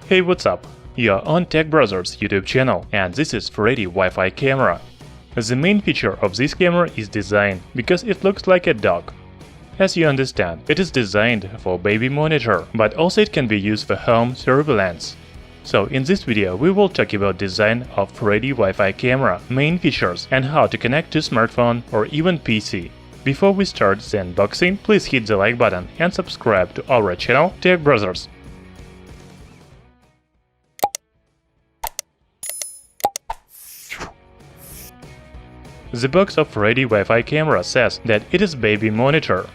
Hey, what's up? You're on Tech Brothers YouTube channel, and this is FREDI Wi-Fi camera. The main feature of this camera is design, because it looks like a dog. As you understand, it is designed for baby monitor, but also it can be used for home surveillance. So in this video we will talk about design of FREDI Wi-Fi camera, main features, and how to connect to smartphone or even PC. Before we start the unboxing, please hit the like button and subscribe to our channel Tech Brothers. The box of FREDI Wi-Fi camera says that it is baby monitor.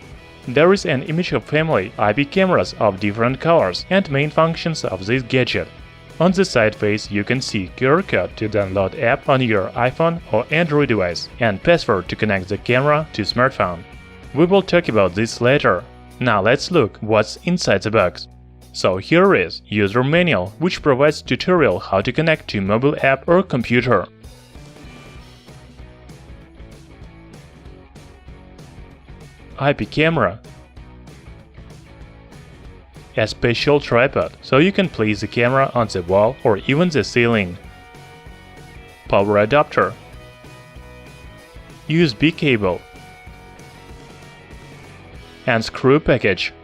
There is an image of family IP cameras of different colors and main functions of this gadget. On the side face you can see QR code to download app on your iPhone or Android device and password to connect the camera to smartphone. We will talk about this later. Now let's look what's inside the box. So here is user manual, which provides tutorial how to connect to mobile app or computer. IP camera. A special tripod, so you can place the camera on the wall or even the ceiling. Power adapter. USB cable. And screw package.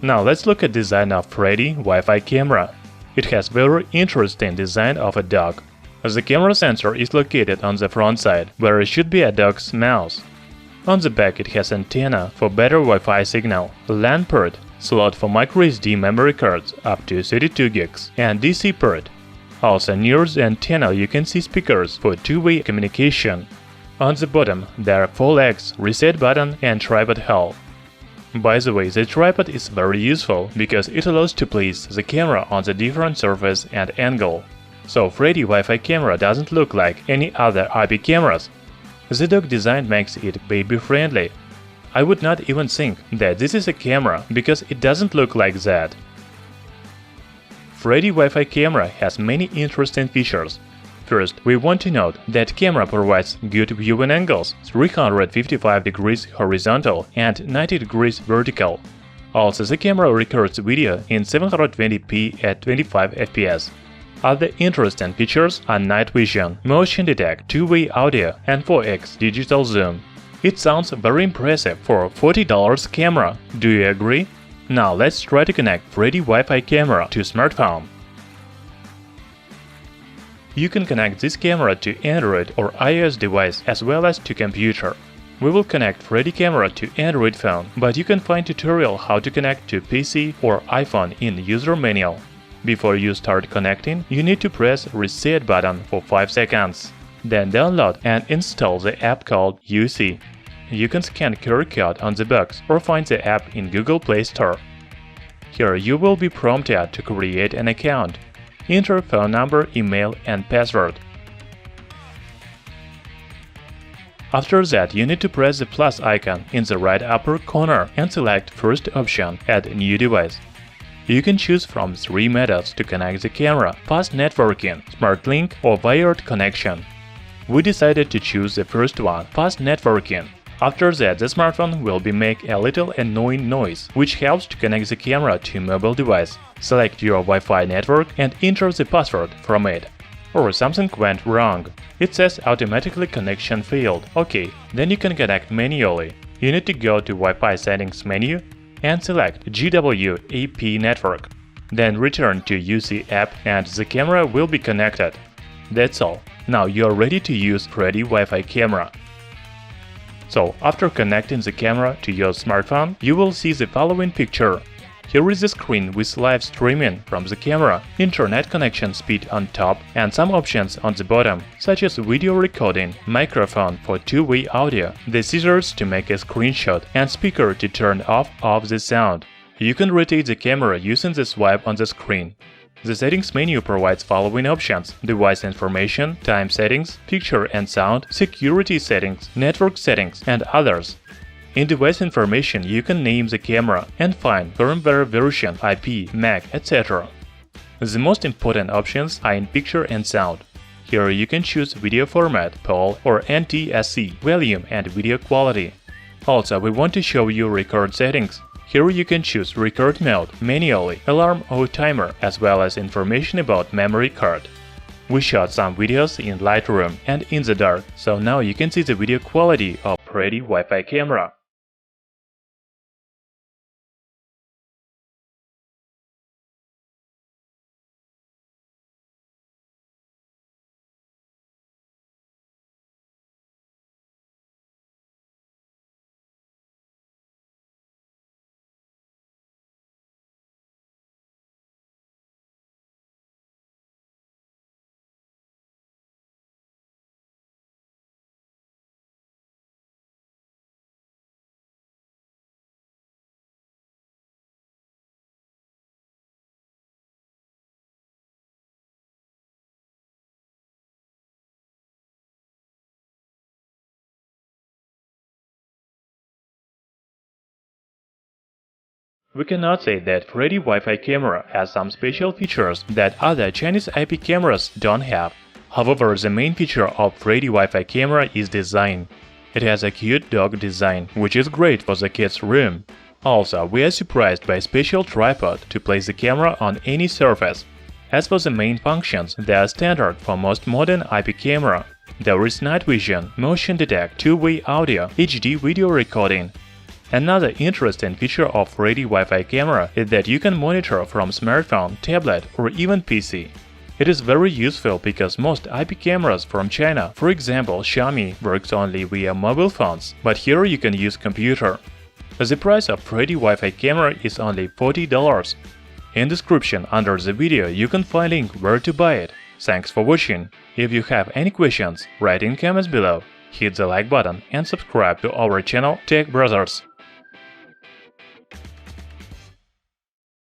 Now let's look at design of FREDI Wi-Fi camera. It has very interesting design of a dog. The camera sensor is located on the front side, where it should be a dog's mouth. On the back it has antenna for better Wi-Fi signal, LAN port, slot for microSD memory cards up to 32 gigs, and DC port. Also near the antenna you can see speakers for two-way communication. On the bottom there are 4 legs, reset button and tripod hole. By the way, the tripod is very useful because it allows to place the camera on the different surface and angle. So FREDI Wi-Fi camera doesn't look like any other IP cameras. The dog design makes it baby-friendly. I would not even think that this is a camera because it doesn't look like that. FREDI Wi-Fi camera has many interesting features. First, we want to note that camera provides good viewing angles, 355 degrees horizontal and 90 degrees vertical. Also, the camera records video in 720p at 25 fps. Other interesting features are night vision, motion detect, two-way audio, and 4x digital zoom. It sounds very impressive for a $40 camera. Do you agree? Now let's try to connect FREDI Wi-Fi camera to smartphone. You can connect this camera to Android or iOS device as well as to computer. We will connect FREDI camera to Android phone, but you can find tutorial how to connect to PC or iPhone in user manual. Before you start connecting, you need to press reset button for 5 seconds. Then download and install the app called UC. You can scan QR code on the box or find the app in Google Play Store. Here you will be prompted to create an account. Enter phone number, email and password. After that, you need to press the plus icon in the right upper corner and select first option, Add a new device. You can choose from 3 methods to connect the camera: fast networking, smart link or wired connection. We decided to choose the first one, fast networking. After that, the smartphone will make a little annoying noise, which helps to connect the camera to mobile device. Select your Wi-Fi network and enter the password from it. Or something went wrong. It says automatically connection failed. Okay, then you can connect manually. You need to go to Wi-Fi settings menu and select GWAP network. Then return to UC app and the camera will be connected. That's all. Now you are ready to use FREDI Wi-Fi camera. So, after connecting the camera to your smartphone, you will see the following picture. Here is the screen with live streaming from the camera, internet connection speed on top, and some options on the bottom, such as video recording, microphone for two-way audio, the scissors to make a screenshot, and speaker to turn off the sound. You can rotate the camera using the swipe on the screen. The settings menu provides following options: device information, time settings, picture and sound, security settings, network settings, and others. In device information you can name the camera and find firmware version, IP, MAC, etc. The most important options are in picture and sound. Here you can choose video format, PAL or NTSC, volume and video quality. Also, we want to show you record settings. Here you can choose record mode manually, alarm or timer, as well as information about memory card. We shot some videos in Lightroom and in the dark, so now you can see the video quality of FREDI Wi-Fi camera. We cannot say that FREDI Wi-Fi camera has some special features that other Chinese IP cameras don't have. However, the main feature of FREDI Wi-Fi camera is design. It has a cute dog design, which is great for the kids' room. Also, we are surprised by a special tripod to place the camera on any surface. As for the main functions, they are standard for most modern IP camera. There is night vision, motion detect, two-way audio, HD video recording. Another interesting feature of FREDI Wi-Fi camera is that you can monitor from smartphone, tablet, or even PC. It is very useful because most IP cameras from China, for example Xiaomi, works only via mobile phones, but here you can use computer. The price of FREDI Wi-Fi camera is only $40. In description under the video you can find link where to buy it. Thanks for watching. If you have any questions, write in comments below. Hit the like button and subscribe to our channel Tech Brothers.